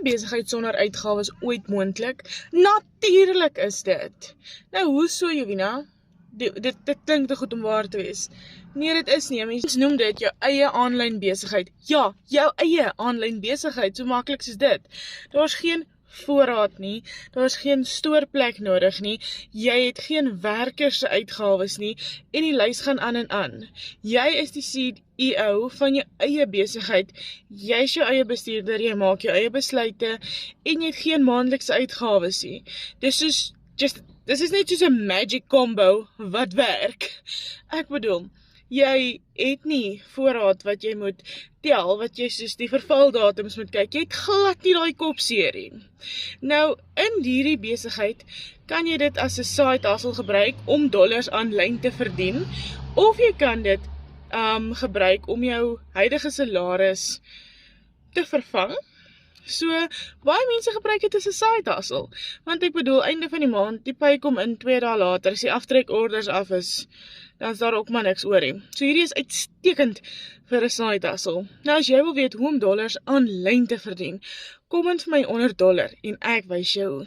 Besigheid sonder uitgawes ooit moontlik? Natuurlik is dit. Nou, hoe so, Jovina? Dit klink te goed om waar te wees. Nee, dit is nie. Mens noem dit jou eie aanlyn besigheid. Ja, jou eie aanlyn besigheid, so maklik soos dit. Daar's geen voorraad nie, daar's geen stoorplek nodig nie, jy het geen werkers se uitgawes nie, en die lys gaan aan en aan. Jy is die CEO van jou eie besigheid, jy is jou eie bestuurder, jy maak jou eie besluite, en jy het geen maandelikse uitgawes nie. Dis is net soos 'n magic combo wat werk. Ek bedoel, jy het nie voorraad wat jy moet tel, wat jy soos die vervaldatums moet kyk. Jy het glad nie daai kopseer nie. Nou, in hierdie besigheid kan jy dit as 'n side hustle gebruik om dollars aanlyn te verdien, of jy kan dit gebruik om jou huidige salaris te vervang. So, baie mense gebruik dit as 'n side hustle, want ek bedoel, einde van die maand, die pay kom in 2 dae later, as die aftrekorders af is, dan is daar ook maar niks oor nie. So hierdie is uitstekend vir 'n side hustle. Nou as jy wil weet hoe om dollars aanlyn te verdien, kom in vir my onder dollar en ek wys jou.